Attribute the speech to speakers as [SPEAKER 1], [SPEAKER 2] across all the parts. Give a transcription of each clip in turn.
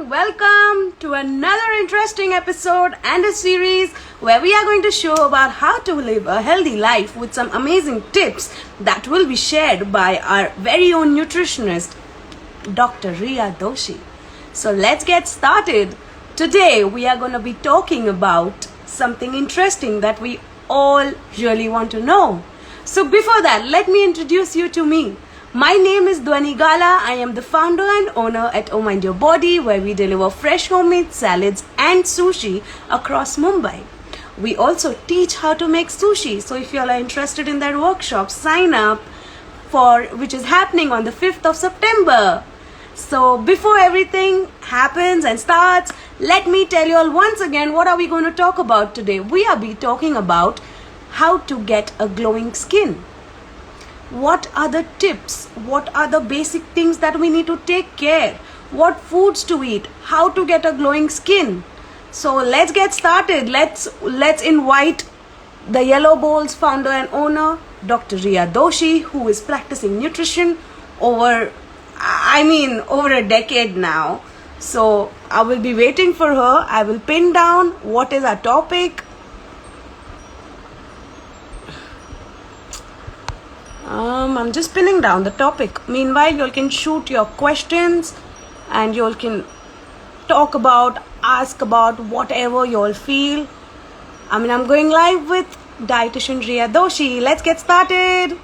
[SPEAKER 1] welcome to another interesting episode and a series where we are going to show about how to live a healthy life with some amazing tips that will be shared by our very own nutritionist, Dr. Riya Doshi. So let's get started. Today we are going to be talking about something interesting that we all really want to know. So before that, let me introduce you to me. My name is Dwani Gala. I am the founder and owner at Oh Mind Your Body, where we deliver fresh homemade salads and sushi across Mumbai. We also teach how to make sushi. So if you all are interested in that workshop, sign up for which is happening on the 5th of September. So before everything happens and starts, let me tell you all once again what are we going to talk about today. We are be talking about how to get a glowing skin. What are the tips? What are the basic things that we need to take care? What foods to eat? How to get a glowing skin? So let's get started. Let's invite the Yellow Bowls founder and owner, Dr. Riya Doshi, who is practicing nutrition over a decade now. So I will be waiting for her. I will pin down what is our topic. I'm just pinning down the topic. Meanwhile, you all can shoot your questions and you all can ask about whatever you all feel. I'm going live with dietitian Riya Doshi. Let's get started.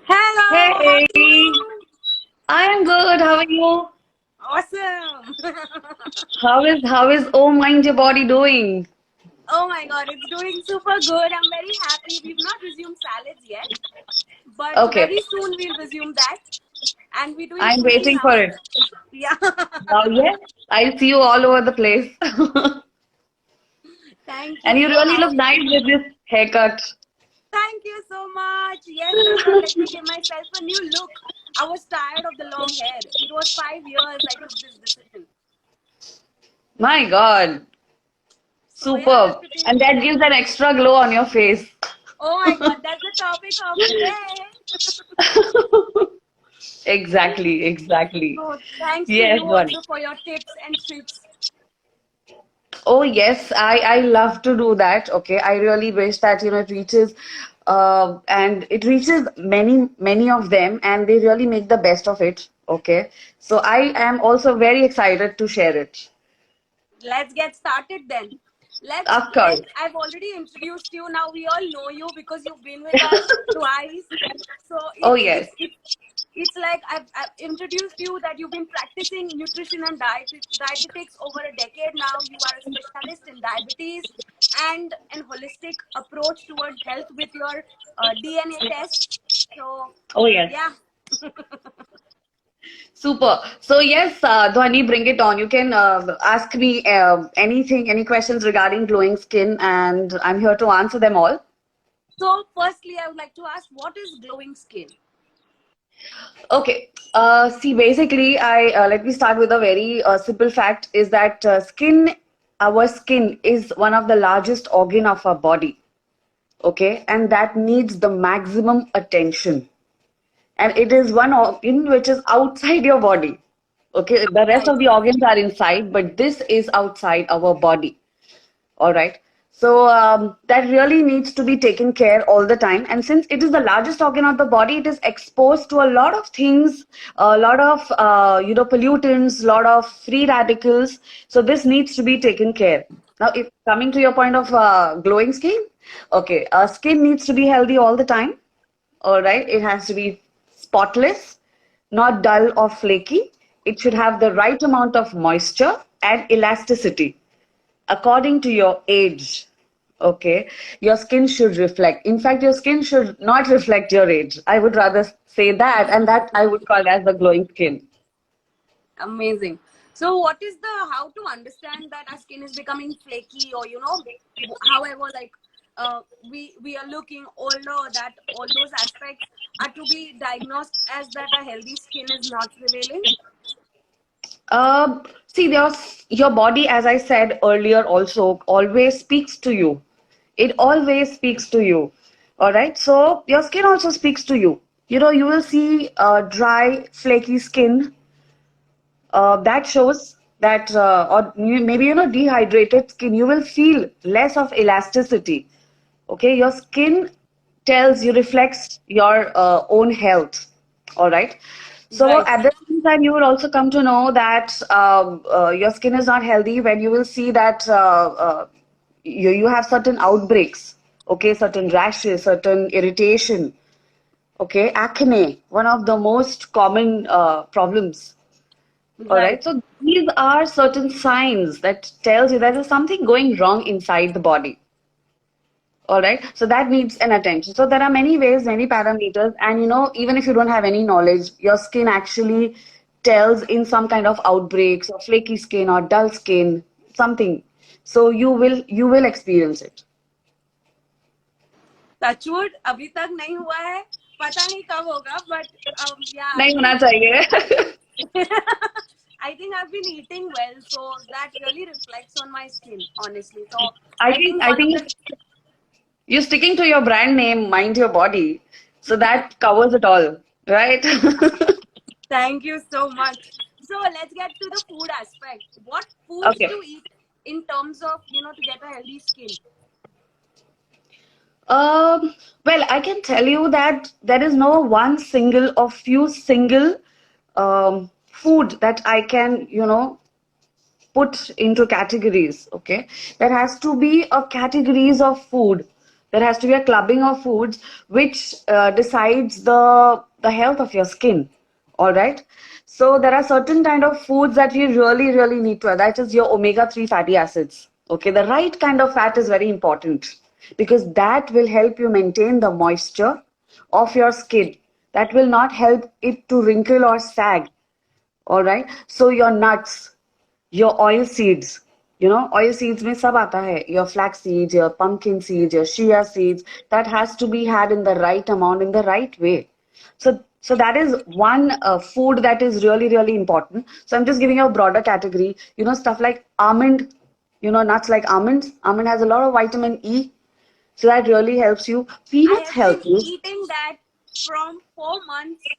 [SPEAKER 1] Hello.
[SPEAKER 2] Hey, I am good. How are you?
[SPEAKER 1] Awesome.
[SPEAKER 2] How is Oh Mind Your Body doing?
[SPEAKER 1] Oh my god, it's doing super good. I'm very happy. We've not resumed salads yet, but
[SPEAKER 2] Okay,
[SPEAKER 1] very soon we'll resume that. And we're doing
[SPEAKER 2] I'm
[SPEAKER 1] sushi
[SPEAKER 2] waiting for
[SPEAKER 1] now.
[SPEAKER 2] it.
[SPEAKER 1] Yeah.
[SPEAKER 2] Now, yes, I see you all over the place.
[SPEAKER 1] Thank
[SPEAKER 2] And
[SPEAKER 1] you.
[SPEAKER 2] you
[SPEAKER 1] So
[SPEAKER 2] really
[SPEAKER 1] how
[SPEAKER 2] look
[SPEAKER 1] are
[SPEAKER 2] nice
[SPEAKER 1] you?
[SPEAKER 2] with this haircut.
[SPEAKER 1] Thank you so much. Yes, I thought let me give myself a new look. I was tired of the long hair. It was 5 years I took this decision.
[SPEAKER 2] My God,
[SPEAKER 1] So yeah,
[SPEAKER 2] superb.
[SPEAKER 1] that's the thing.
[SPEAKER 2] And that gives an extra glow on your face.
[SPEAKER 1] Oh my god, that's the topic of the day.
[SPEAKER 2] Exactly, exactly.
[SPEAKER 1] So thanks to
[SPEAKER 2] Yes,
[SPEAKER 1] you
[SPEAKER 2] Bonnie.
[SPEAKER 1] also for your tips and tricks.
[SPEAKER 2] Oh yes, I love to do that. Okay, I really wish that it reaches, and it reaches many of them, and they really make the best of it. Okay, so I am also very excited to share it.
[SPEAKER 1] Let's get started then. Let's
[SPEAKER 2] Of course.
[SPEAKER 1] let I've already introduced you. Now we all know you because you've been with us twice. So
[SPEAKER 2] Oh
[SPEAKER 1] it's
[SPEAKER 2] yes.
[SPEAKER 1] it's it's it's like I've introduced you that you've been practicing nutrition and dietetics over a decade now. You are a specialist in diabetes and an holistic approach towards health with your DNA test. So
[SPEAKER 2] Oh yes.
[SPEAKER 1] yeah.
[SPEAKER 2] Super. So yes, Dhwani, bring it on. You can ask me anything, any questions regarding glowing skin, and I'm here to answer them all.
[SPEAKER 1] So firstly, I would like to ask, what is glowing skin?
[SPEAKER 2] Okay. See, basically, I let me start with a very simple fact is that our skin is one of the largest organ of our body. Okay, and that needs the maximum attention, and it is one organ which is outside your body. Okay, the rest
[SPEAKER 1] Right.
[SPEAKER 2] of the organs are inside, but this is outside our body. All right. So that really needs to be taken care all the time. And since it is the largest organ of the body, it is exposed to a lot of things, a lot of pollutants, a lot of free radicals. So this needs to be taken care. Now, if coming to your point of glowing skin, okay, skin needs to be healthy all the time. All right, it has to be spotless, not dull or flaky. It should have the right amount of moisture and elasticity according to your age. Okay, your skin should reflect. In fact, your skin should not reflect your age. I would rather say that, and that I would call as the glowing skin.
[SPEAKER 1] Amazing. So, what is the how to understand that our skin is becoming flaky, or however, like we are looking older, that all those aspects are to be diagnosed as that a healthy skin is not prevailing?
[SPEAKER 2] See, your body, as I said earlier, also always speaks to you. It always speaks to you. All right. So your skin also speaks to you. You know, you will see dry, flaky skin. That shows that, maybe, dehydrated skin. You will feel less of elasticity. Okay. Your skin tells you, reflects your own health. All right. So
[SPEAKER 1] Right.
[SPEAKER 2] at the same time, you will also come to know that your skin is not healthy when you will see that you have certain outbreaks, okay, certain rashes, certain irritation, okay, acne, one of the most common problems. All
[SPEAKER 1] Right.
[SPEAKER 2] right, so these are certain signs that tells you that there's something going wrong inside the body. All right, so that needs an attention. So there are many ways, many parameters, and even if you don't have any knowledge, your skin actually tells in some kind of outbreaks or flaky skin or dull skin, something. So you will experience it.
[SPEAKER 1] Touchwood अभी तक नहीं हुआ है, पता नहीं कब होगा, but या
[SPEAKER 2] नहीं होना
[SPEAKER 1] तो
[SPEAKER 2] चाहिए.
[SPEAKER 1] I think I've been eating well, so that really reflects on my skin, honestly. So
[SPEAKER 2] I
[SPEAKER 1] I
[SPEAKER 2] think
[SPEAKER 1] think
[SPEAKER 2] I
[SPEAKER 1] one of
[SPEAKER 2] think
[SPEAKER 1] the
[SPEAKER 2] you're sticking to your brand name, mind your body. So that covers it all, right?
[SPEAKER 1] thank you so much. So let's get to the food aspect. What foods
[SPEAKER 2] Okay.
[SPEAKER 1] to eat in terms of, to get a healthy skin?
[SPEAKER 2] Um, well, I can tell you that there is no one single or few single food that I can, put into categories. Okay, there has to be a categories of food. There has to be a clubbing of foods which decides the health of your skin. All right. So there are certain kind of foods that you really really need to. That is your omega 3 fatty acids. Okay, the right kind of fat is very important because that will help you maintain the moisture of your skin. That will not help it to wrinkle or sag. All right. So your nuts, your oil seeds, oil seeds mein sab aata hai, your flax seeds, your pumpkin seeds, your chia seeds, that has to be had in the right amount, in the right way. So that is one food that is really really important. So I'm just giving you a broader category, stuff like almond, nuts like almond has a lot of vitamin E, so that really helps you.
[SPEAKER 1] I
[SPEAKER 2] Peanuts
[SPEAKER 1] have been
[SPEAKER 2] help you.
[SPEAKER 1] eating that from 4 months,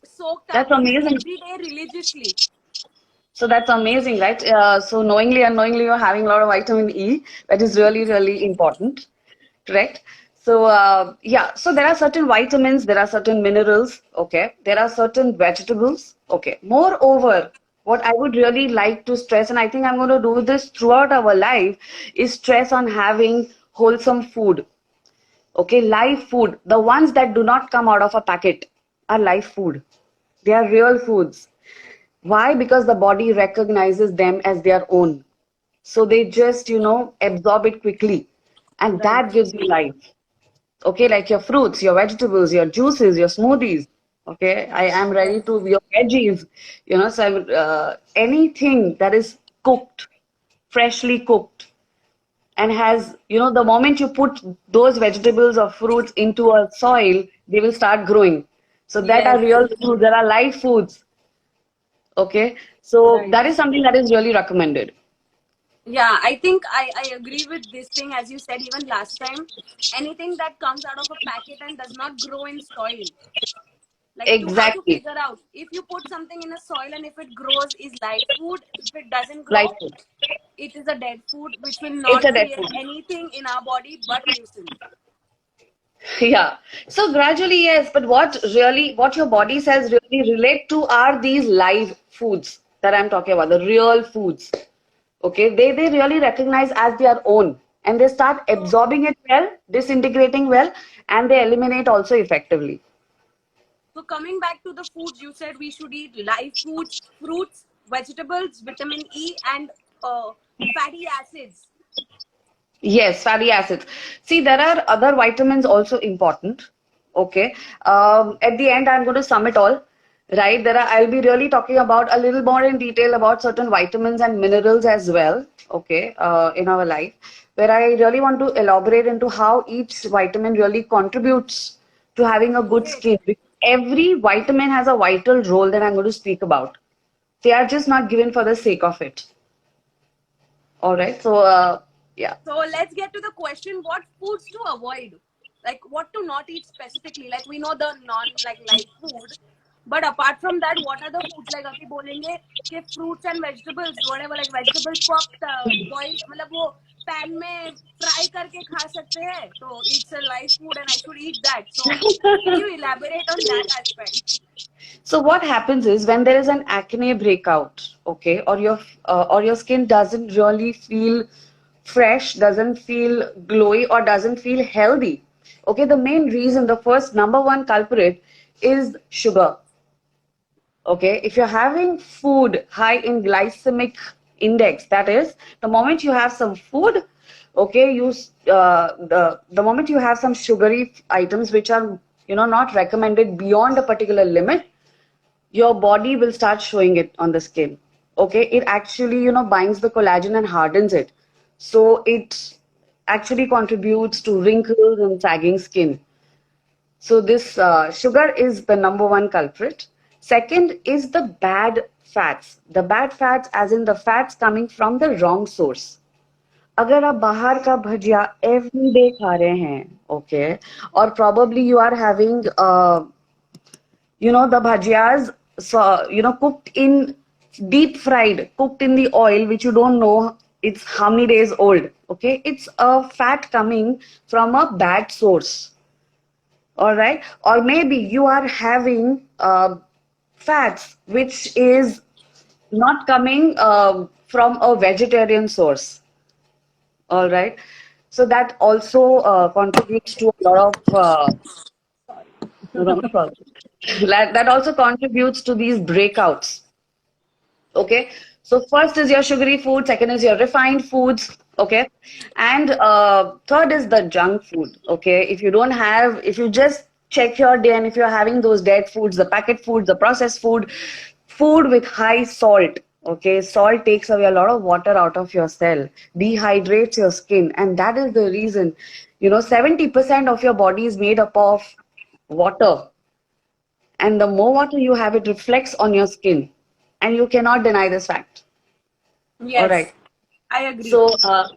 [SPEAKER 1] soaked up
[SPEAKER 2] That's amazing.
[SPEAKER 1] every day religiously.
[SPEAKER 2] So that's amazing, right? So knowingly, unknowingly, you're having a lot of vitamin E. That is really, really important, correct? So yeah, so there are certain vitamins, there are certain minerals, okay? There are certain vegetables, okay? Moreover, what I would really like to stress, and I think I'm going to do this throughout our life, is stress on having wholesome food, okay? Live food. The ones that do not come out of a packet are live food. They are real foods. Why? Because the body recognizes them as their own. So they just, absorb it quickly. And
[SPEAKER 1] Right.
[SPEAKER 2] that gives you life. Okay, like your fruits, your vegetables, your juices, your smoothies. Okay, I am ready to, your veggies, so anything that is cooked, freshly cooked, and has, the moment you put those vegetables or fruits into a soil, they will start growing. So that are
[SPEAKER 1] Yes.
[SPEAKER 2] real foods, that are live foods. Okay, so
[SPEAKER 1] Right.
[SPEAKER 2] that is something that is really recommended.
[SPEAKER 1] Yeah, I think I agree with this thing, as you said even last time. Anything that comes out of a packet and does not grow in soil, like you have to
[SPEAKER 2] Exactly,
[SPEAKER 1] figure out if you put something in a soil and if it grows is live food. If it doesn't
[SPEAKER 2] live
[SPEAKER 1] grow,
[SPEAKER 2] food.
[SPEAKER 1] it is a dead food which will
[SPEAKER 2] It's
[SPEAKER 1] not
[SPEAKER 2] a dead
[SPEAKER 1] create
[SPEAKER 2] food.
[SPEAKER 1] anything in our body but nuisance.
[SPEAKER 2] Yeah. So gradually, yes, but what your body cells really relate to are these live foods that I'm talking about, the real foods. Okay, they really recognize as their own, and they start
[SPEAKER 1] So,
[SPEAKER 2] absorbing it well, disintegrating well, and they eliminate also effectively.
[SPEAKER 1] so coming back to the foods, you said we should eat live foods, fruits, vegetables, vitamin E, and fatty acids.
[SPEAKER 2] Yes, fatty acids. See, there are other vitamins also important. Okay. At the end, I'm going to sum it all. Right. I'll be really talking about a little more in detail about certain vitamins and minerals as well. Okay. In our life, where I really want to elaborate into how each vitamin really contributes to having a good
[SPEAKER 1] Okay.
[SPEAKER 2] skin. Because every vitamin has a vital role that I'm going to speak about. They are just not given for the sake of it. All right. So, yeah.
[SPEAKER 1] So let's get to the question: what foods to avoid? like what to not eat specifically. Like we know the non like light food, but apart from that, what are the foods? Like अभी बोलेंगे कि fruits and vegetables, whatever, like vegetables को आप boil मतलब वो pan में fry करके खा सकते हैं, तो it's a live food and I should eat that. So can you elaborate on that aspect?
[SPEAKER 2] So what happens is when there is an acne breakout, okay, or your skin doesn't really feel fresh, doesn't feel glowy, or doesn't feel healthy. Okay, the main reason, the first number one culprit is sugar. Okay, if you're having food high in glycemic index, that is, the moment you have some food, okay, the moment you have some sugary items which are not recommended beyond a particular limit, your body will start showing it on the skin. Okay, it actually binds the collagen and hardens it, so it actually contributes to wrinkles and sagging skin. So this sugar is the number one culprit. Second is the bad fats. The bad fats, as in the fats coming from the wrong source. अगर आप बाहर का भजिया every day खा रहे हैं, okay, or probably you are having the bhajiyas, so cooked in deep fried, cooked in the oil, which you don't know it's how many days old. Okay, it's a fat coming from a bad source. All right, or maybe you are having fats which is not coming from a vegetarian source. All right, so that also contributes to a lot of no, no problem. That also contributes to these breakouts. Okay, so first is your sugary food, second is your refined foods, okay, and third is the junk food. Okay, if you just check your day and if you're having those dead foods, the packet foods, the processed food with high salt. Okay, salt takes away a lot of water out of your cell, dehydrates your skin, and that is the reason 70% of your body is made up of water, and the more water you have, it reflects on your skin, and you cannot deny this fact. All
[SPEAKER 1] Yes,
[SPEAKER 2] right.
[SPEAKER 1] I agree.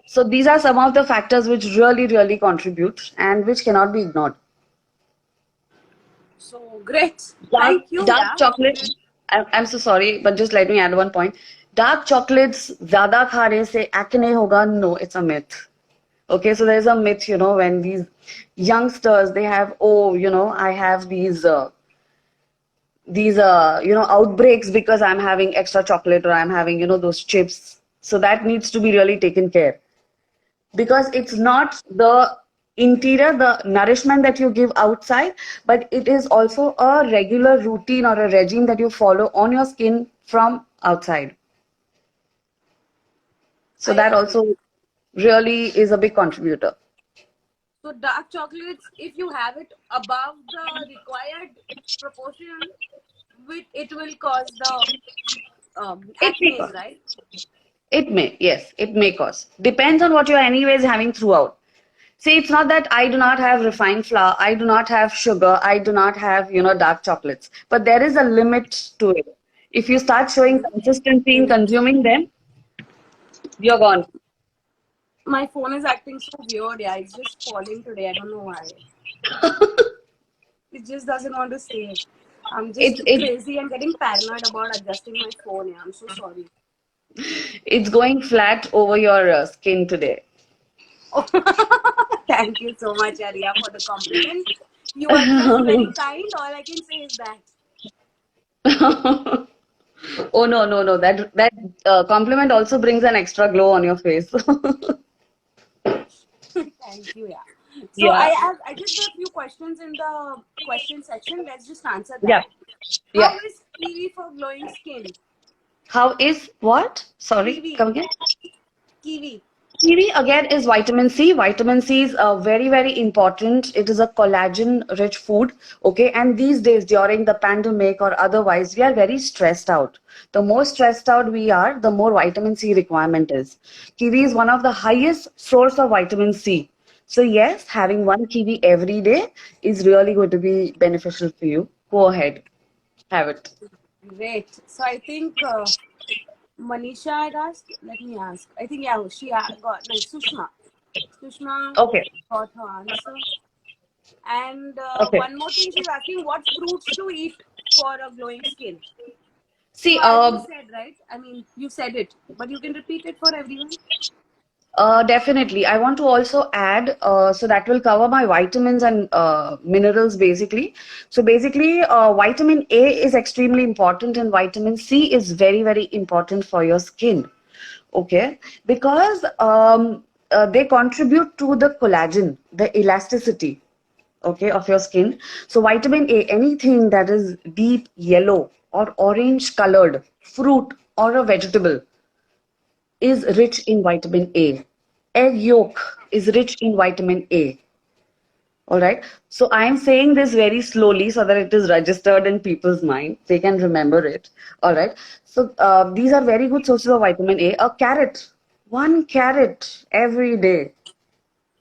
[SPEAKER 2] So these are some of the factors which really, really contribute and which cannot be ignored.
[SPEAKER 1] So great.
[SPEAKER 2] Dark,
[SPEAKER 1] Thank you.
[SPEAKER 2] dark
[SPEAKER 1] Yeah.
[SPEAKER 2] chocolate. I'm so sorry, but just let me add one point. Dark chocolates, ज़्यादा खाने से acne होगा? No, it's a myth. Okay, so there's a myth, when these youngsters they have, I have these outbreaks because I'm having extra chocolate or I'm having those chips. So that needs to be really taken care, because it's not the interior, the nourishment that you give outside, but it is also a regular routine or a regime that you follow on your skin from outside. So
[SPEAKER 1] I
[SPEAKER 2] that
[SPEAKER 1] agree.
[SPEAKER 2] also really is a big contributor.
[SPEAKER 1] So dark chocolates, if you have it above the required proportion, it will cause the
[SPEAKER 2] It may
[SPEAKER 1] acne,
[SPEAKER 2] cause.
[SPEAKER 1] right?
[SPEAKER 2] Yes, it may cause. Depends on what you're anyways having throughout. See, it's not that I do not have refined flour, I do not have sugar, I do not have, dark chocolates. But there is a limit to it. If you start showing consistency in consuming them, you're gone.
[SPEAKER 1] My phone is acting so weird. Yeah, it's just falling today. I don't know why. It just doesn't want to stay. I'm just
[SPEAKER 2] It's
[SPEAKER 1] crazy and getting paranoid about adjusting my phone. Yeah, I'm so sorry.
[SPEAKER 2] it's going flat over your skin today.
[SPEAKER 1] Thank you so much, Arya, for the compliment. You are just very kind. All I can say is that.
[SPEAKER 2] Oh no. That compliment also brings an extra glow on your face.
[SPEAKER 1] Thank you. Yeah. So
[SPEAKER 2] Yeah.
[SPEAKER 1] I just have a few questions in the question section. Let's just answer
[SPEAKER 2] Yeah.
[SPEAKER 1] that.
[SPEAKER 2] Yeah.
[SPEAKER 1] How is kiwi for glowing skin?
[SPEAKER 2] How is what? Sorry,
[SPEAKER 1] Kiwi,
[SPEAKER 2] come again.
[SPEAKER 1] kiwi.
[SPEAKER 2] Kiwi again is vitamin C. Vitamin C is very, very important. It is a collagen rich food. Okay. And these days during the pandemic or otherwise, we are very stressed out. The more stressed out we are, the more vitamin C requirement is. Kiwi is one of the highest source of vitamin C. So yes, having one kiwi every day is really going to be beneficial for you. Go ahead, have it.
[SPEAKER 1] Great. So I think Manisha had asked. Let me ask. I think yeah, got like Sushma. Sushma
[SPEAKER 2] Okay.
[SPEAKER 1] got her answer. And
[SPEAKER 2] Okay.
[SPEAKER 1] one more thing, she's asking what fruits to eat for a glowing skin. So
[SPEAKER 2] See,
[SPEAKER 1] as you said, right? I mean, you said it, but you can repeat it for everyone.
[SPEAKER 2] definitely. I want to also add, so that will cover my vitamins and minerals basically. So basically, vitamin A is extremely important, and vitamin C is very, very important for your skin. Okay, because they contribute to the collagen, the elasticity, okay, of your skin. So vitamin A, anything that is deep yellow or orange colored, fruit or a vegetable, is rich in vitamin A. Egg yolk is rich in vitamin A. All right. So I am saying this very slowly so that it is registered in people's mind. They can remember it. All right. So these are very good sources of vitamin A. A carrot, one carrot every day,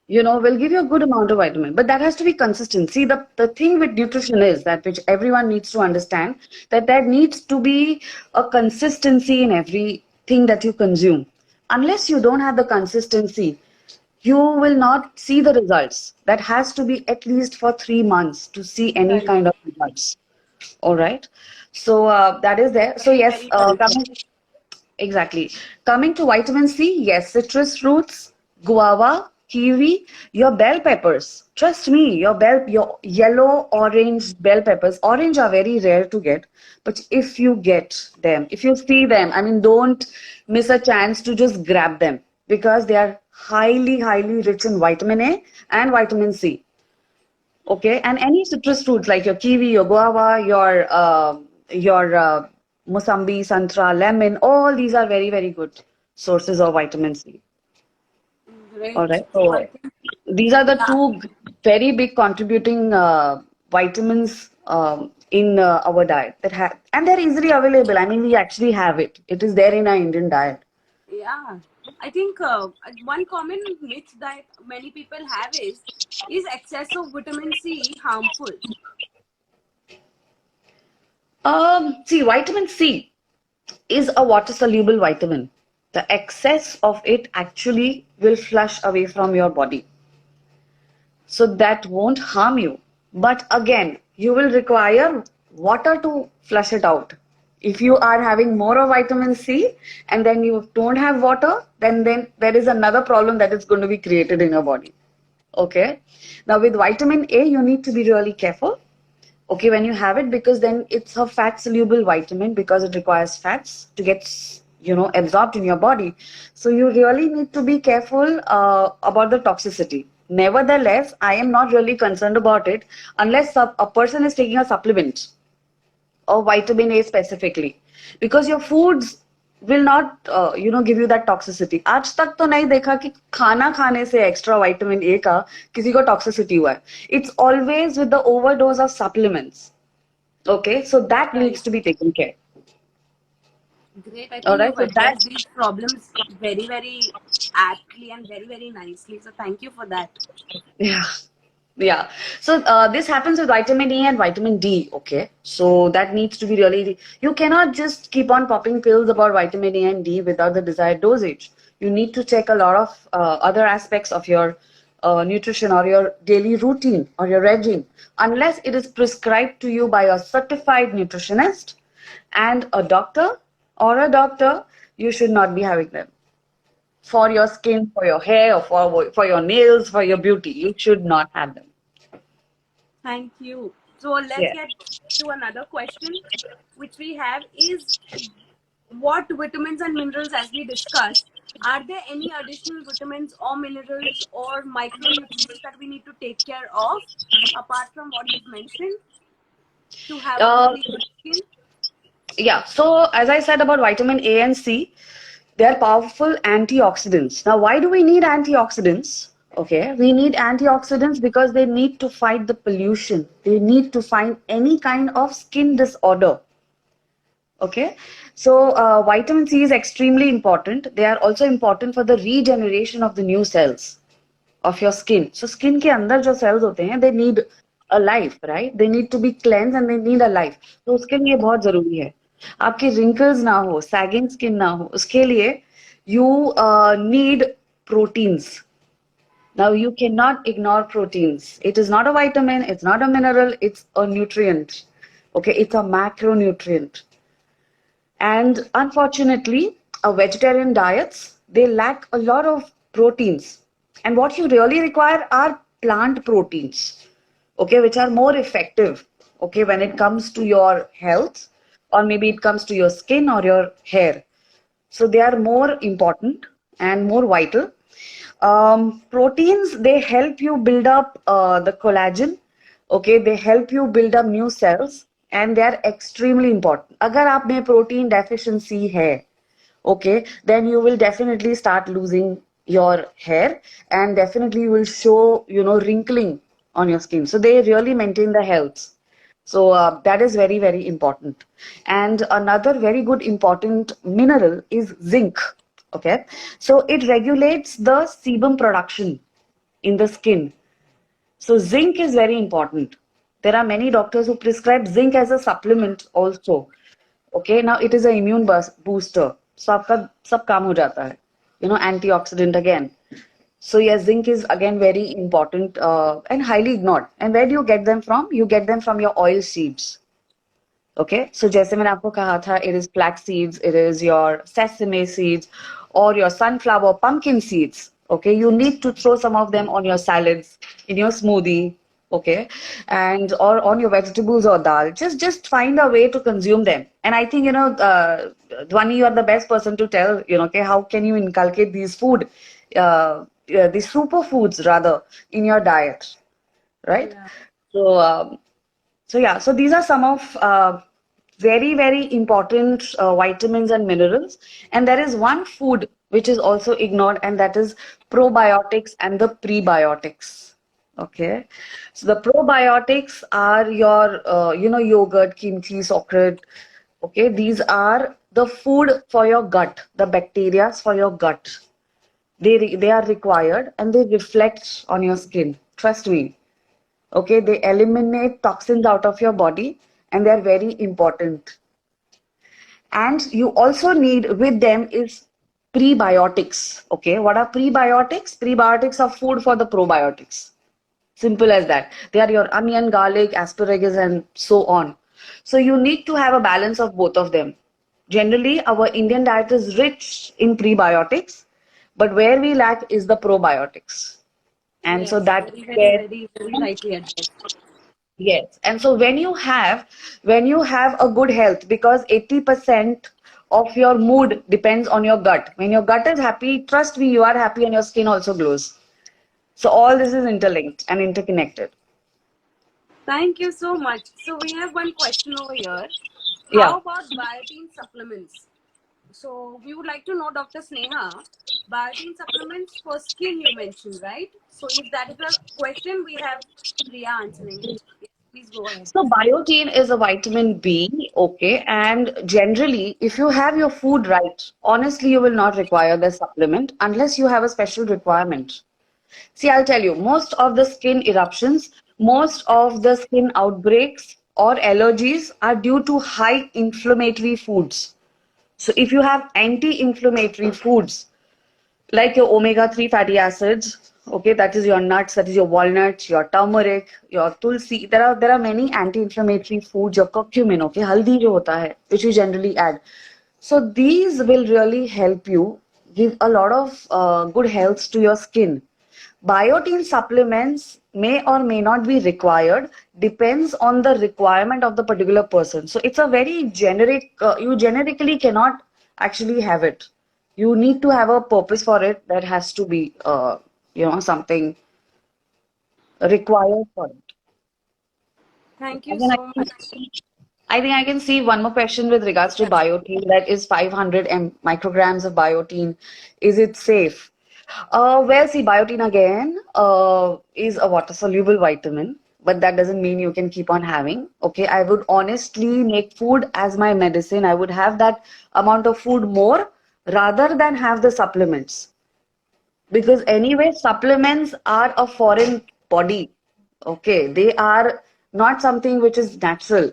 [SPEAKER 2] will give you a good amount of vitamin. But that has to be consistent. See, the thing with nutrition is that which everyone needs to understand, that there needs to be a consistency in everything that you consume. Unless you don't have the consistency, you will not see the results. That has to be at least for 3 months to see any
[SPEAKER 1] Right.
[SPEAKER 2] kind of results. All right. So that is there. So
[SPEAKER 1] Very,
[SPEAKER 2] yes,
[SPEAKER 1] very true.
[SPEAKER 2] exactly. Coming to vitamin C, yes, citrus fruits, guava, kiwi, your bell peppers. Trust me, your yellow, orange bell peppers. Orange are very rare to get, but if you get them, if you see them, I mean, don't miss a chance to just grab them because they are highly, highly rich in vitamin A and vitamin C. Okay, and any citrus fruits like your kiwi, your guava, your Mosambi, santra, lemon, all these are very, very good sources of vitamin C. All
[SPEAKER 1] Great.
[SPEAKER 2] right.
[SPEAKER 1] So I
[SPEAKER 2] So
[SPEAKER 1] think,
[SPEAKER 2] these are the
[SPEAKER 1] yeah,
[SPEAKER 2] two very big contributing vitamins in our diet that have, and they're easily available. I mean, we actually have it. It is there in our Indian diet.
[SPEAKER 1] yeah. I think one common myth that many people have is excess of vitamin C harmful?
[SPEAKER 2] See, vitamin C is a water soluble vitamin. The excess of it actually will flush away from your body. So that won't harm you. But again, you will require water to flush it out. If you are having more of vitamin C and then you don't have water, then there is another problem that is going to be created in your body. Okay. Now with vitamin A, you need to be really careful. Okay, when you have it, because then it's a fat soluble vitamin because it requires fats to get absorbed in your body. So you really need to be careful about the toxicity. Nevertheless, I am not really concerned about it unless a person is taking a supplement or vitamin A specifically, because your foods will not give you that toxicity. आज तक तो नहीं देखा कि खाना खाने से extra vitamin A का किसी को toxicity हुआ है. It's always with the overdose of supplements. Okay, so that
[SPEAKER 1] Right.
[SPEAKER 2] needs to be taken care.
[SPEAKER 1] Great. I
[SPEAKER 2] All
[SPEAKER 1] think
[SPEAKER 2] right,
[SPEAKER 1] you've
[SPEAKER 2] so that,
[SPEAKER 1] addressed these problems very, very aptly and very, very nicely. So thank you for that.
[SPEAKER 2] yeah. Yeah. So this happens with vitamin E and vitamin D. Okay. So that needs to be really, you cannot just keep on popping pills about vitamin E and D without the desired dosage. You need to check a lot of other aspects of your nutrition or your daily routine or your regime. Unless it is prescribed to you by a certified nutritionist and a doctor, you should not be having them for your skin, for your hair, or for your nails, for your beauty. You should not have them.
[SPEAKER 1] Thank you. So let's
[SPEAKER 2] Yeah.
[SPEAKER 1] get to another question, which we have is what vitamins and minerals, as we discussed, are there any additional vitamins or minerals or micronutrients that we need to take care of apart from what you've mentioned to have a
[SPEAKER 2] Uh,
[SPEAKER 1] healthy skin?
[SPEAKER 2] yeah. So as I said about vitamin A and C, they are powerful antioxidants. Now, why do we need antioxidants? Okay, we need antioxidants because they need to fight the pollution. They need to find any kind of skin disorder. Okay, so vitamin C is extremely important. They are also important for the regeneration of the new cells of your skin. So skin के अंदर जो cells होते हैं, they need a life, right? They need to be cleansed and they need a life. तो उसके लिए बहुत जरूरी है. आपके wrinkles ना हो, sagging skin ना हो, उसके लिए you need proteins. Now, you cannot ignore proteins. It is not a vitamin, it's not a mineral, it's a nutrient. Okay, it's a macronutrient. And unfortunately, vegetarian diets, they lack a lot of proteins. And what you really require are plant proteins, okay, which are more effective, okay, when it comes to your health, or maybe it comes to your skin or your hair. So they are more important and more vital. Proteins, they help you build up the collagen. Okay, they help you build up new cells, and they are extremely important. अगर आप में protein deficiency है, okay, then you will definitely start losing your hair, and definitely you will show, wrinkling on your skin. So they really maintain the health. So that is very, very important. And another very good important mineral is zinc. Okay. So it regulates the sebum production in the skin. So zinc is very important. There are many doctors who prescribe zinc as a supplement also. Okay. Now it is an immune booster. So आपका सब काम हो जाता है. Antioxidant again. So yes, zinc is again very important and highly ignored. And where do you get them from? You get them from your oil seeds. Okay, so जैसे मैंने आपको कहा था, it is flax seeds, it is your sesame seeds, or your sunflower pumpkin seeds. Okay, you need to throw some of them on your salads, in your smoothie. Okay, and or on your vegetables or dal. Just find a way to consume them. And I think Dhwani, you are the best person to tell. Okay, how can you inculcate these these superfoods rather in your diet, right?
[SPEAKER 1] Yeah.
[SPEAKER 2] So. So these are some of very, very important vitamins and minerals. And there is one food which is also ignored, and that is probiotics and the prebiotics. Okay. So the probiotics are your, yogurt, kimchi, sokrat. Okay. These are the food for your gut, the bacteria for your gut. They are required, and they reflect on your skin. Trust me. Okay, they eliminate toxins out of your body, and they're very important. And you also need with them is prebiotics. Okay, what are prebiotics? Prebiotics are food for the probiotics. Simple as that. They are your onion, garlic, asparagus, and so on. So you need to have a balance of both of them. Generally, our Indian diet is rich in prebiotics, but where we lack is the probiotics. And so
[SPEAKER 1] Yes,
[SPEAKER 2] that's
[SPEAKER 1] very, very,
[SPEAKER 2] where.
[SPEAKER 1] very, very rightly addressed.
[SPEAKER 2] Yes. And so when you have a good health, because 80% of your mood depends on your gut. When your gut is happy, trust me, you are happy and your skin also glows. So all this is interlinked and interconnected.
[SPEAKER 1] Thank you so much. So we have one question over here.
[SPEAKER 2] Yeah.
[SPEAKER 1] How about biotin supplements? So we would like to know, Dr. Sneha, biotin supplements for skin you mentioned, right? So if that is a question, we have Priya answering it. Yes, please go ahead.
[SPEAKER 2] So biotin is a vitamin B, okay, and generally, if you have your food right, honestly, you will not require the supplement unless you have a special requirement. See, I'll tell you, most of the skin eruptions, most of the skin outbreaks or allergies are due to high inflammatory foods. So if you have anti-inflammatory foods like your omega-3 fatty acids, okay, that is your nuts, that is your walnuts, your turmeric, your tulsi. There are many anti-inflammatory foods, your curcumin, okay, haldi jo hota hai, which we generally add. So these will really help you give a lot of good health to your skin. Biotin supplements may or may not be required, depends on the requirement of the particular person. So it's a very generic, you generically cannot actually have it. You need to have a purpose for it that has to be, something required for it.
[SPEAKER 1] Thank you
[SPEAKER 2] Again,
[SPEAKER 1] so much.
[SPEAKER 2] I think I can see one more question with regards to biotin. That is 500 micrograms of biotin. Is it safe? Well, see, biotin again is a water soluble vitamin, but that doesn't mean you can keep on having. Okay, I would honestly make food as my medicine. I would have that amount of food more rather than have the supplements, because anyway, supplements are a foreign body. Okay, they are not something which is natural.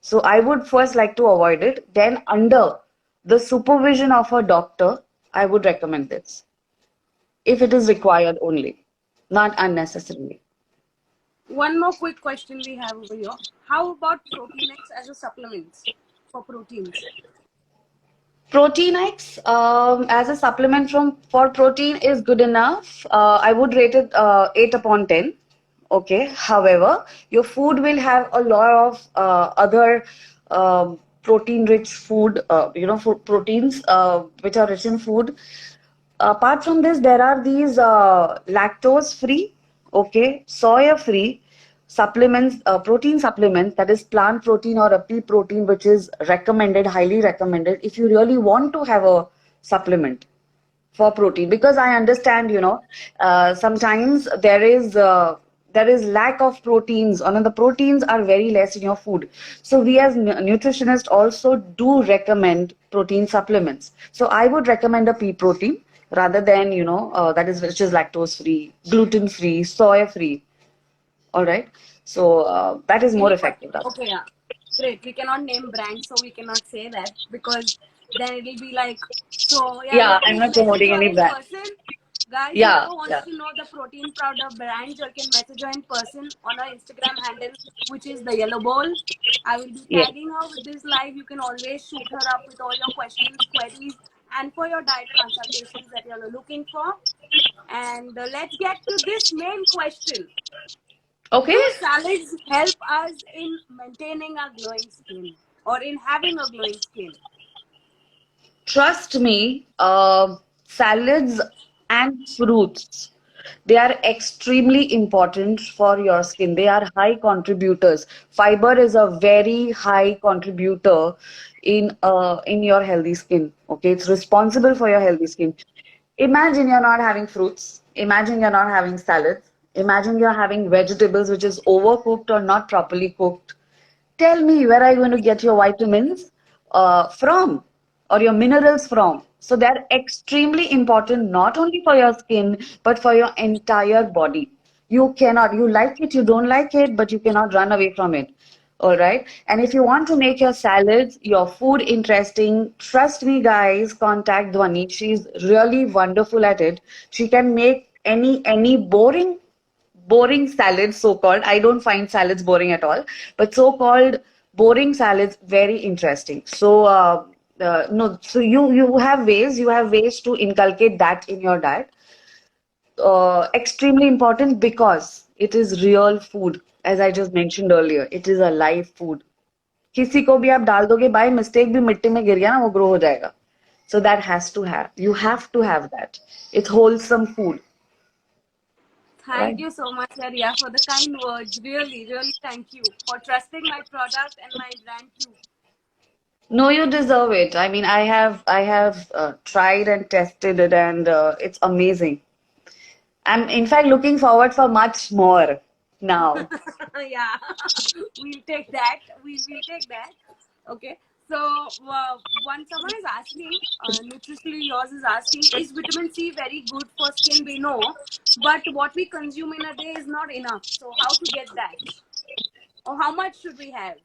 [SPEAKER 2] So I would first like to avoid it. Then, under the supervision of a doctor, I would recommend this if it is required only. not unnecessarily.
[SPEAKER 1] One more quick question we have over here. How about Protein X as a supplement for proteins?
[SPEAKER 2] Protein X as a supplement from for protein is good enough. I would rate it 8 upon 10. Okay. However, your food will have a lot of other protein-rich food, food proteins which are rich in food. Apart from this, there are these lactose-free, okay, soya-free supplements, protein supplements, that is plant protein or a pea protein, which is recommended, highly recommended, if you really want to have a supplement for protein. Because I understand, sometimes there is lack of proteins, and the proteins are very less in your food. So we as nutritionists also do recommend protein supplements. So I would recommend a pea protein rather than that is which is lactose free, gluten free, soy free. All right. So that is more
[SPEAKER 1] Any
[SPEAKER 2] effective.
[SPEAKER 1] okay, yeah. Great. We cannot name brands, so we cannot say that because then it will be like, so yeah,
[SPEAKER 2] Yeah,
[SPEAKER 1] you
[SPEAKER 2] I'm
[SPEAKER 1] please
[SPEAKER 2] not
[SPEAKER 1] message
[SPEAKER 2] promoting
[SPEAKER 1] her
[SPEAKER 2] any
[SPEAKER 1] in
[SPEAKER 2] brand.
[SPEAKER 1] person. Guys,
[SPEAKER 2] Yeah,
[SPEAKER 1] whoever wants
[SPEAKER 2] yeah,
[SPEAKER 1] to know the protein powder brands, you can message her in person on our Instagram handle, which is the Yellow Ball. I will be
[SPEAKER 2] yeah.
[SPEAKER 1] tagging her with this live. You can always shoot her up with all your questions, queries, and for your diet consultations that you're looking for. And let's get to this main question.
[SPEAKER 2] Okay.
[SPEAKER 1] Do salads help us in maintaining a glowing skin or in having a glowing skin?
[SPEAKER 2] Trust me, salads and fruits, they are extremely important for your skin. They are high contributors. Fiber is a very high contributor in your healthy skin. Okay, it's responsible for your healthy skin. Imagine you're not having fruits. Imagine you're not having salads. Imagine you're having vegetables which is overcooked or not properly cooked. Tell me, where are you going to get your vitamins from or your minerals from? So they're extremely important not only for your skin but for your entire body. You cannot, you like it, you don't like it, but you cannot run away from it. All right. And if you want to make your salads, your food interesting, trust me, guys, contact Dhwani. She's really wonderful at it. She can make any boring salads, so called. I don't find salads boring at all, but so called boring salads very interesting. So no, so you have ways to inculcate that in your diet. Extremely important because it is real food. As I just mentioned earlier, it is a live food. किसी को भी आप डाल दोगे by mistake भी मिट्टी में गिर गया ना वो ग्रो हो जाएगा. So that has to have. You have to have that. It's wholesome food,
[SPEAKER 1] Thank
[SPEAKER 2] right?
[SPEAKER 1] you so much, Arya, for the kind words. Really, really thank you for trusting my product and my brand too.
[SPEAKER 2] No, you deserve it. I mean, I have tried and tested it, and it's amazing. I'm in fact looking forward for much more now.
[SPEAKER 1] Yeah, we'll take that. We'll take that. Okay. So, one someone is asking, nutritionally yours is asking, is vitamin C very good for skin? We know, but what we consume in a day is not enough. So, how to get that? Or how much should we have?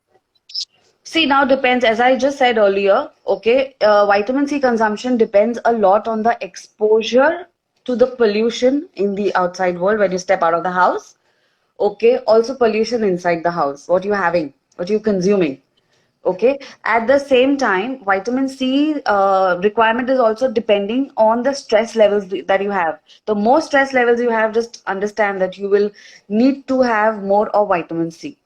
[SPEAKER 2] See, now depends, as I just said earlier, okay, vitamin C consumption depends a lot on the exposure to the pollution in the outside world when you step out of the house. Okay, also pollution inside the house, what you're having, what you're consuming. Okay, at the same time, vitamin C requirement is also depending on the stress levels that you have. The more stress levels you have, just understand that you will need to have more of vitamin C.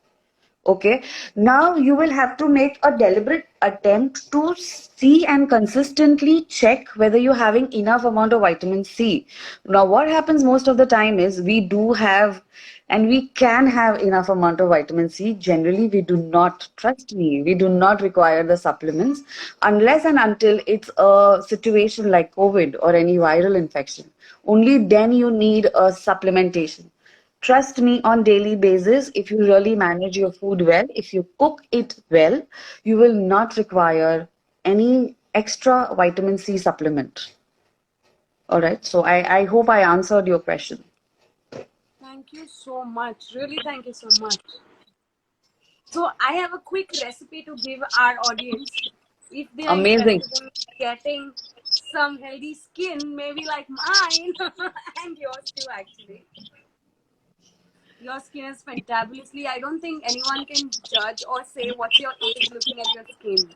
[SPEAKER 2] Okay, now you will have to make a deliberate attempt to see and consistently check whether you're having enough amount of vitamin C. Now, what happens most of the time is we do have and we can have enough amount of vitamin C. Generally, we do not, trust me, we do not require the supplements unless and until it's a situation like COVID or any viral infection. Only then you need a supplementation. Trust me, on daily basis, if you really manage your food well, if you cook it well, you will not require any extra vitamin C supplement. All right. So I hope I answered your question.
[SPEAKER 1] Thank you so much. Really, thank you so much. So, I have a quick recipe to give our audience if they are
[SPEAKER 2] Amazing.
[SPEAKER 1] interested in getting some healthy skin, maybe like mine and yours too, actually. Your skin is fantabulously. I don't think anyone can judge or say what's your age looking at your skin.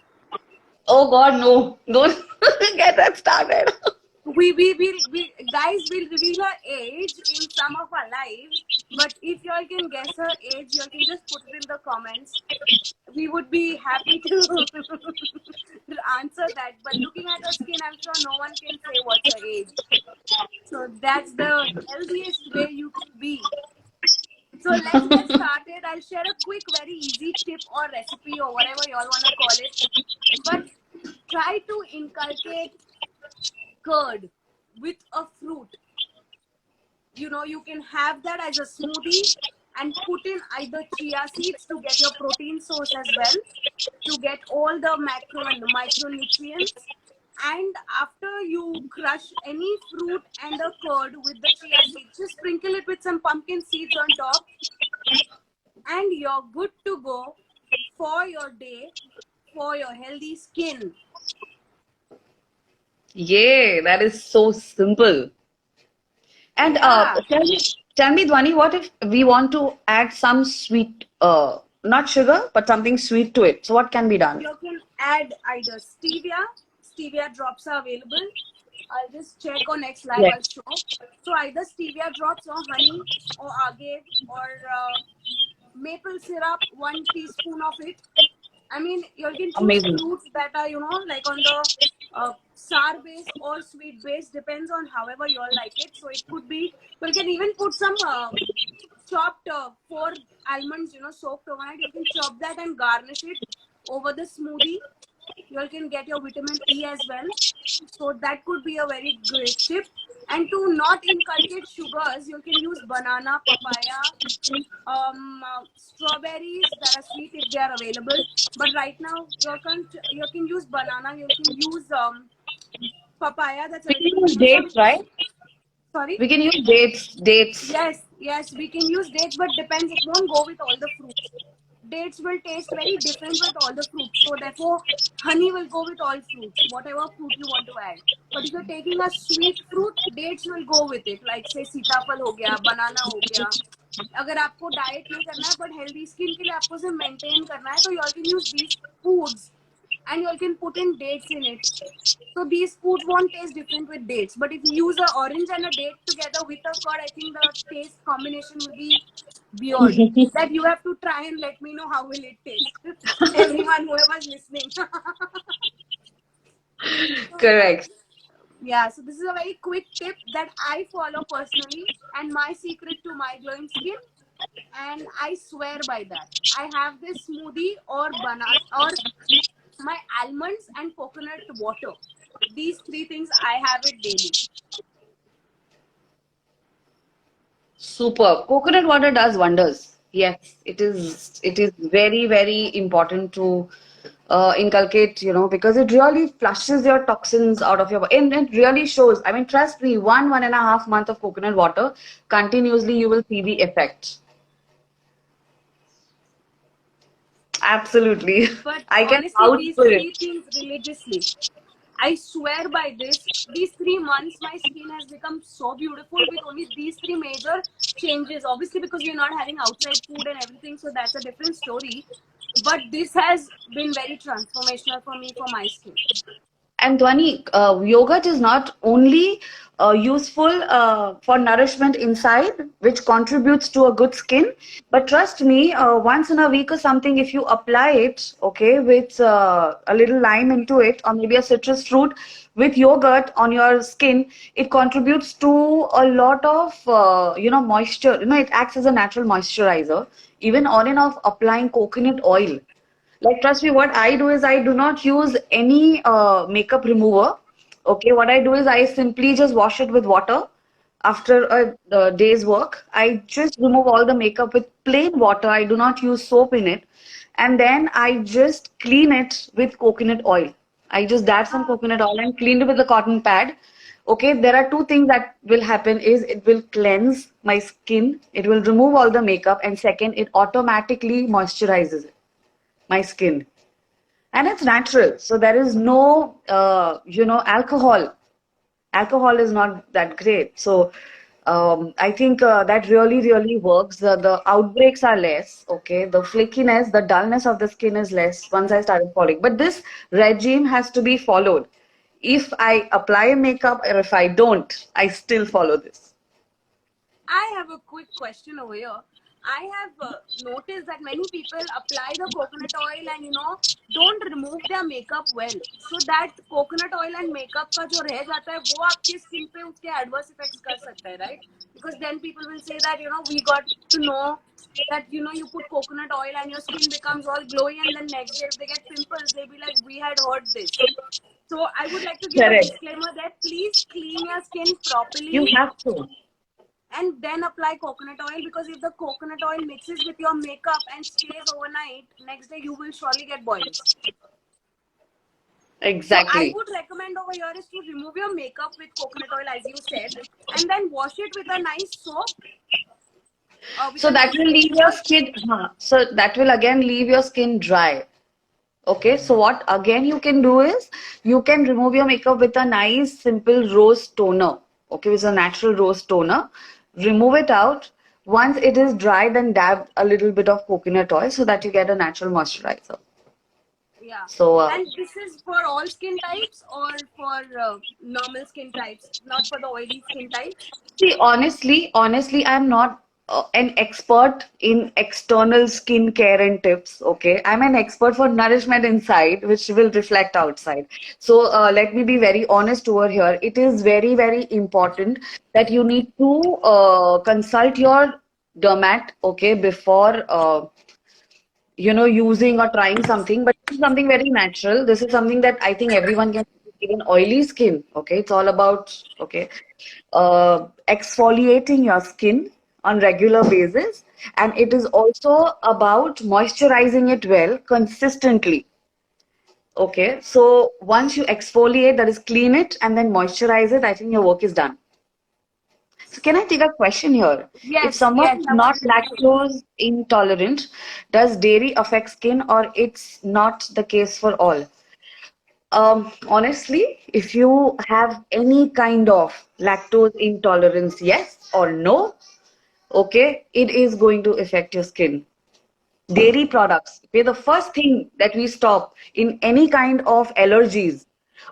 [SPEAKER 2] Oh God, no. Don't get that started.
[SPEAKER 1] We guys will reveal her age in some of our lives, but if y'all can guess her age, y'all can just put it in the comments. We would be happy to answer that. But looking at her skin, I'm sure no one can say what's her age. So that's the healthiest way you can be. So let's get started. I'll share a quick, very easy tip or recipe or whatever y'all want to call it. But try to inculcate curd with a fruit. You can have that as a smoothie and put in either chia seeds to get your protein source as well, to get all the macro and micronutrients. And after you crush any fruit and the curd with the chia seeds, just sprinkle it with some pumpkin seeds on top, and you're good to go for your day, for your healthy skin.
[SPEAKER 2] Yay, that is so simple. And
[SPEAKER 1] Yeah.
[SPEAKER 2] tell me, Dhwani, what if we want to add some sweet, not sugar, but something sweet to it? So what can be done?
[SPEAKER 1] You can add either stevia. Stevia drops are available. I'll just check on next live.
[SPEAKER 2] Yeah.
[SPEAKER 1] I'll show. So either stevia drops or honey or agave or maple syrup, 1 teaspoon of it. I mean, you can choose
[SPEAKER 2] Amazing.
[SPEAKER 1] fruits that are, like on the sour base or sweet base, depends on however you all like it. So it could be, you can even put some chopped 4 almonds, soaked overnight. You can chop that and garnish it over the smoothie. You can get your vitamin E as well. So that could be a very great tip. And to not inculcate sugars, you can use banana, papaya, strawberries that are sweet if they are available. But right now, you can use banana. You can use papaya. That's
[SPEAKER 2] We can
[SPEAKER 1] available.
[SPEAKER 2] use dates, right?
[SPEAKER 1] Sorry.
[SPEAKER 2] We can use dates.
[SPEAKER 1] Yes, we can use dates, but depends. It won't go with all the fruits. Dates will taste very different with all the fruits. So therefore, honey will go with all fruits, whatever fruit you want to add. But if you're taking a sweet fruit, dates will go with it. Like say सीताफल हो गया, banana हो गया. अगर आपको diet नहीं करना है but healthy skin के लिए आपको उसे maintain करना है, तो you all can use these foods and you all can put in dates in it. So these foods won't taste different with dates. But if you use an orange and a date together with a curd, I think the taste combination will be beyond. That you have to try and let me know how will it taste. Everyone, whoever's listening.
[SPEAKER 2] Correct.
[SPEAKER 1] Yeah, so this is a very quick tip that I follow personally and my secret to my glowing skin. And I swear by that. I have this smoothie or banana or my almonds and coconut water. These 3 things I have it daily.
[SPEAKER 2] Super. Coconut water does wonders. Yes, it is. It is very, very important to inculcate, because it really flushes your toxins out of your body. And it really shows. I mean, trust me, 1.5 month of coconut water continuously, you will see the effect. Absolutely.
[SPEAKER 1] But
[SPEAKER 2] I can
[SPEAKER 1] honestly,
[SPEAKER 2] vouch
[SPEAKER 1] these
[SPEAKER 2] for
[SPEAKER 1] 3
[SPEAKER 2] it.
[SPEAKER 1] things religiously. I swear by this. These 3 months, my skin has become so beautiful with only these 3 major changes. Obviously, because you're not having outside food and everything, so that's a different story. But this has been very transformational for me, for my skin.
[SPEAKER 2] And Dhwani, yogurt is not only useful for nourishment inside, which contributes to a good skin, but trust me, once in a week or something, if you apply it, okay, with a little lime into it, or maybe a citrus fruit with yogurt on your skin, it contributes to a lot of, moisture. It acts as a natural moisturizer, even on and off applying coconut oil. Like, trust me, what I do is I do not use any makeup remover. Okay, what I do is I simply just wash it with water after a day's work. I just remove all the makeup with plain water. I do not use soap in it. And then I just clean it with coconut oil. I just dab some coconut oil and clean it with a cotton pad. Okay, there are 2 things that will happen is it will cleanse my skin, it will remove all the makeup, and second, it automatically moisturizes it, my skin, and it's natural, so there is no alcohol is not that great. So I think that really works. The outbreaks are less, okay? The flakiness, the dullness of the skin is less once I started following. But this regime has to be followed. If I apply makeup or if I don't, I still follow this.
[SPEAKER 1] I have a quick question over here. I have noticed that many people apply the coconut oil and don't remove their makeup well. So that coconut oil and makeup का जो रह जाता है वो आपके skin पे उसके adverse effects कर सकता है, right? Because then people will say that we got to know that you put coconut oil and your skin becomes all glowy, and then next day if they get pimples they'll be like, we had heard this. So I would like to give a
[SPEAKER 2] Correct.
[SPEAKER 1] disclaimer that please clean your skin
[SPEAKER 2] You
[SPEAKER 1] properly
[SPEAKER 2] have to.
[SPEAKER 1] and then apply coconut oil, because if the coconut oil mixes with your makeup and stays overnight, next day you will surely get boils. So I
[SPEAKER 2] Exactly.
[SPEAKER 1] would recommend over here is to remove your makeup with coconut oil, as you said, and then wash it with a nice soap. With
[SPEAKER 2] So
[SPEAKER 1] a
[SPEAKER 2] that
[SPEAKER 1] nice
[SPEAKER 2] will leave
[SPEAKER 1] face
[SPEAKER 2] your
[SPEAKER 1] wash.
[SPEAKER 2] skin, so that will again leave your skin dry. Okay, so what again you can do is you can remove your makeup with a nice simple rose toner. Okay, with a natural rose toner. Remove it out. Once it is dry, then dab a little bit of coconut oil so that you get a natural moisturizer.
[SPEAKER 1] Yeah.
[SPEAKER 2] So,
[SPEAKER 1] And this is for all skin types or for normal skin types, not for the oily skin types?
[SPEAKER 2] see, honestly, I'm not an expert in external skin care and tips. Okay, I'm an expert for nourishment inside, which will reflect outside. So let me be very honest over here. It is very important that you need to consult your dermat, okay, before using or trying something. But this is something very natural. This is something that I think everyone can do, even oily skin. Okay, it's all about exfoliating your skin on regular basis, and it is also about moisturizing it well consistently. Okay, so once you exfoliate, that is clean it and then moisturize it, I think your work is done. So can I take a question here? If
[SPEAKER 1] Yes,
[SPEAKER 2] someone
[SPEAKER 1] yes,
[SPEAKER 2] is not
[SPEAKER 1] absolutely.
[SPEAKER 2] lactose intolerant, does dairy affect skin or it's not the case for all? Honestly, if you have any kind of lactose intolerance, yes or no, okay, it is going to affect your skin. Dairy products, okay, the first thing that we stop in any kind of allergies,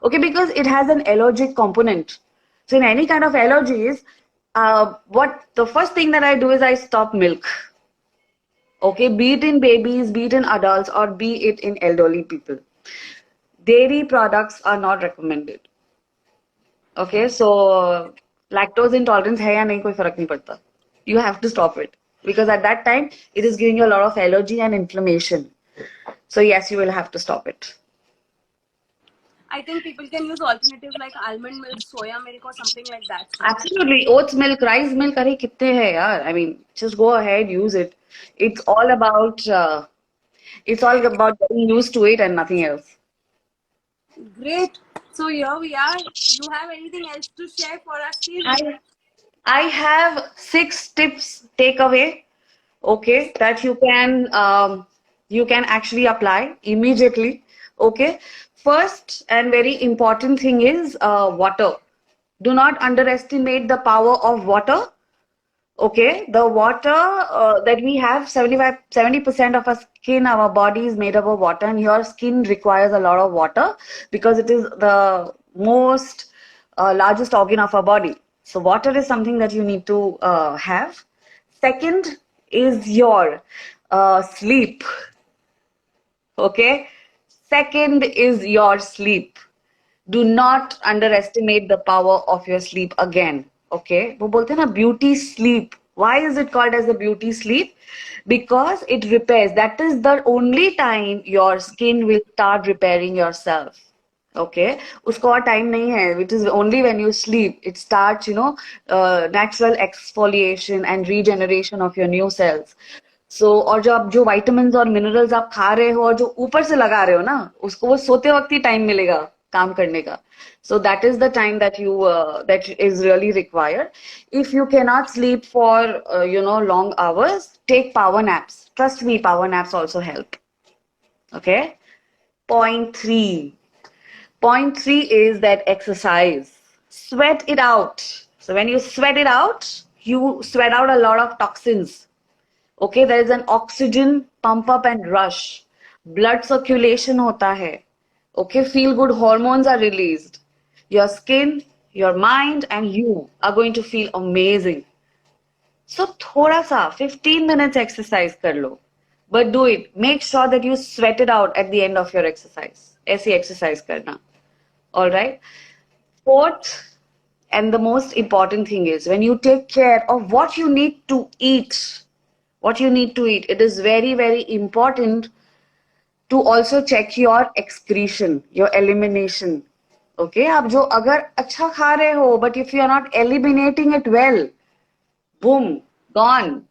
[SPEAKER 2] okay, because it has an allergic component. So in any kind of allergies, what the first thing that I do is I stop milk. Okay, be it in babies, be it in adults, or be it in elderly people. Dairy products are not recommended. Okay, so lactose intolerance है या नहीं कोई फर्क नहीं पड़ता. You have to stop it because at that time it is giving you a lot of allergy and inflammation. So yes, you will have to stop it.
[SPEAKER 1] I think people can use alternatives like almond milk, soya milk, or something like that. So
[SPEAKER 2] Absolutely, oats milk, rice milk, अरे कितने हैं यार? I mean, just go ahead, use it. It's all about getting used to it and nothing else.
[SPEAKER 1] great. So here we are. You have anything else to share for us, team?
[SPEAKER 2] I have 6 tips takeaway, okay, that you can actually apply immediately. Okay, first and very important thing is water. Do not underestimate the power of water. Okay, the water that we have, 70% of our skin, our body is made up of water, and your skin requires a lot of water because it is the most largest organ of our body. So, water is something that you need to have. Second is your sleep. Okay, second is your sleep. Do not underestimate the power of your sleep again. Okay, वो बोलते हैं ना beauty sleep. Why is it called as a beauty sleep? Because it repairs. That is the only time your skin will start repairing yourself. Okay, उसको और time नहीं है. It is only when you sleep it starts, natural exfoliation and regeneration of your new cells. So और जो vitamins और minerals आप खा रहे हो और जो ऊपर से लगा रहे हो ना, उसको वो सोते वक्त ही time मिलेगा काम करने का. So that is the time that that is really required. If you cannot sleep for long hours, take power naps. Trust me, power naps also help. Okay. Point three. Point three is that exercise. Sweat it out. So when you sweat it out, you sweat out a lot of toxins. Okay, there is an oxygen pump up and rush. Blood circulation hota hai. Okay, feel good hormones are released. Your skin, your mind, and you are going to feel amazing. So thoda sa 15 minutes exercise kar lo. But do it. Make sure that you sweat it out at the end of your exercise. ऐसी exercise करना. All right. Fourth, and the most important thing is when you take care of what you need to eat, it is very, very important to also check your excretion, your elimination. Okay, आप जो अगर अच्छा खा रहे हो, but if you are not eliminating it well, boom, gone.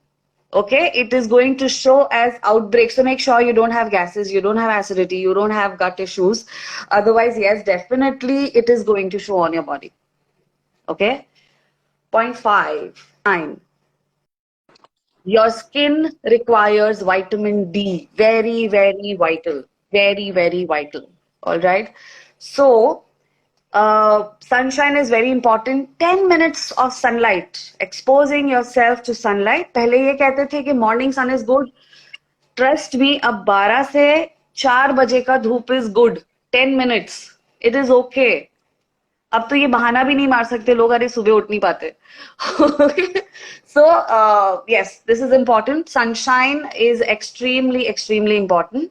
[SPEAKER 2] Okay, it is going to show as outbreak. So make sure you don't have gases, you don't have acidity, you don't have gut issues. Otherwise, yes, definitely it is going to show on your body. Okay. Point 5, 9. Your skin requires vitamin D. Very, very vital. Very, very vital. All right. So, sunshine is very important. 10 minutes of sunlight. Exposing yourself to sunlight. पहले ये कहते थे कि morning sun is good. Trust me, अब 12 से 4 बजे का धूप is good. 10 minutes. It is okay. अब तो ये बहाना भी नहीं मार सकते लोग, अरे सुबह उठ नहीं पाते. So yes, this is important. Sunshine is extremely important.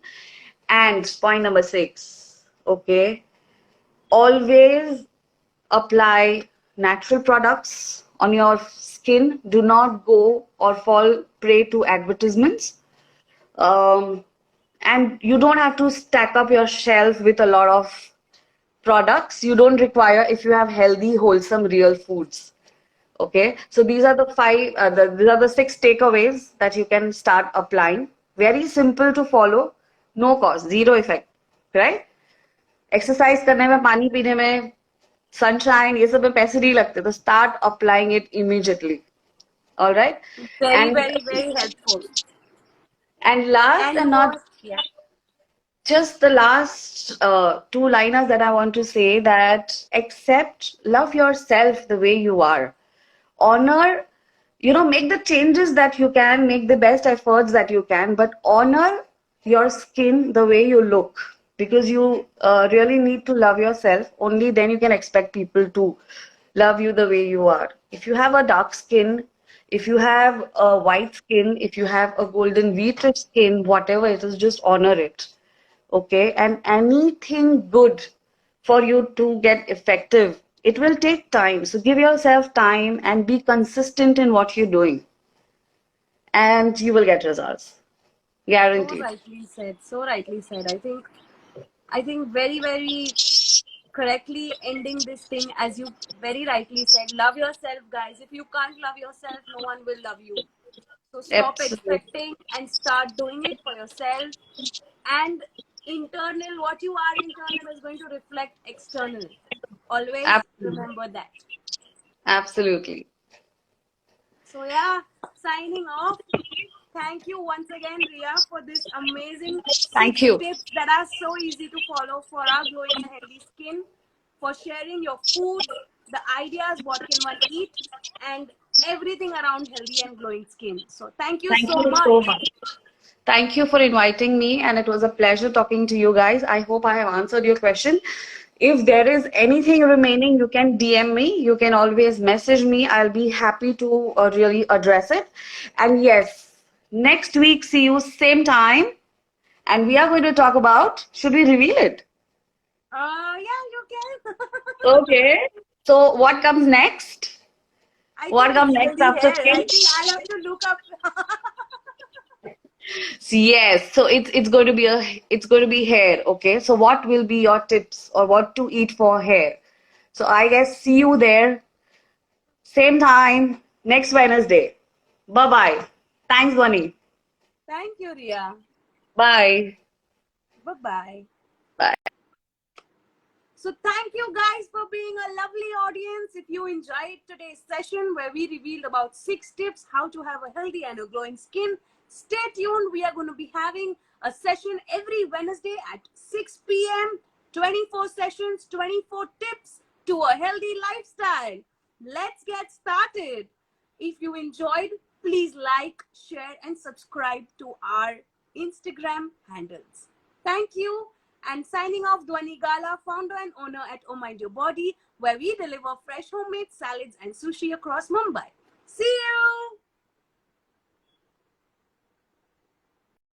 [SPEAKER 2] And point number 6, okay, always apply natural products on your skin. Do not go or fall prey to advertisements. And you don't have to stack up your shelf with a lot of products you don't require if you have healthy, wholesome, real foods. Okay, so these are the 5, these are the 6 takeaways that you can start applying. Very simple to follow, no cost, zero effect, right? Exercise करने में, पानी पीने में, sunshine, ये सब में पैसे नहीं लगते, तो start applying it immediately. All right?
[SPEAKER 1] Very helpful.
[SPEAKER 2] And last and not
[SPEAKER 1] yeah.
[SPEAKER 2] just the last 2 liners that I want to say, that accept, love yourself the way you are. Honor, make the changes that you can, make the best efforts that you can, but honor your skin the way you look, because you really need to love yourself. Only then you can expect people to love you the way you are. If you have a dark skin, if you have a white skin, if you have a golden wheatish skin, whatever it is, just honor it. Okay, and anything good for you to get effective, it will take time. So give yourself time and be consistent in what you're doing, and you will get results, guaranteed.
[SPEAKER 1] So rightly said. I think very correctly ending this thing, as you very rightly said. Love yourself, guys. If you can't love yourself, no one will love you. So stop
[SPEAKER 2] Absolutely.
[SPEAKER 1] expecting and start doing it for yourself. And internal, what you are internal is going to reflect external. Always
[SPEAKER 2] Absolutely.
[SPEAKER 1] remember that.
[SPEAKER 2] Absolutely.
[SPEAKER 1] So yeah, signing off. Thank you once again, Ria, for this amazing
[SPEAKER 2] Thank
[SPEAKER 1] 6
[SPEAKER 2] you.
[SPEAKER 1] tips that are so easy to follow for our glowing and healthy skin, for sharing your foods, the ideas, what can one eat, and everything around healthy and glowing skin. So thank you
[SPEAKER 2] Thank
[SPEAKER 1] so
[SPEAKER 2] you
[SPEAKER 1] much.
[SPEAKER 2] so much. Thank you for inviting me, and it was a pleasure talking to you guys. I hope I have answered your question. If there is anything remaining, you can DM me. You can always message me. I'll be happy to really address it. And yes, next week, see you same time. And we are going to talk about, should we reveal it?
[SPEAKER 1] Yeah, you can.
[SPEAKER 2] Okay. So what comes next? What comes next after skin?
[SPEAKER 1] I think I'll have to look up.
[SPEAKER 2] Yes, so it's going to be hair. Okay, so what will be your tips or what to eat for hair? So I guess see you there, same time next Wednesday. Bye bye. Thanks, Bunny.
[SPEAKER 1] Thank you, Ria.
[SPEAKER 2] Bye.
[SPEAKER 1] Bye-bye.
[SPEAKER 2] Bye.
[SPEAKER 1] So thank you guys for being a lovely audience. If you enjoyed today's session where we revealed about 6 tips how to have a healthy and a glowing skin, stay tuned. We are going to be having a session every Wednesday at 6 p.m. 24 sessions, 24 tips to a healthy lifestyle. Let's get started. If you enjoyed, please like, share, and subscribe to our Instagram handles. Thank you. And signing off, Dwani Gala, founder and owner at Oh Mind Your Body, where we deliver fresh homemade salads and sushi across Mumbai. See you.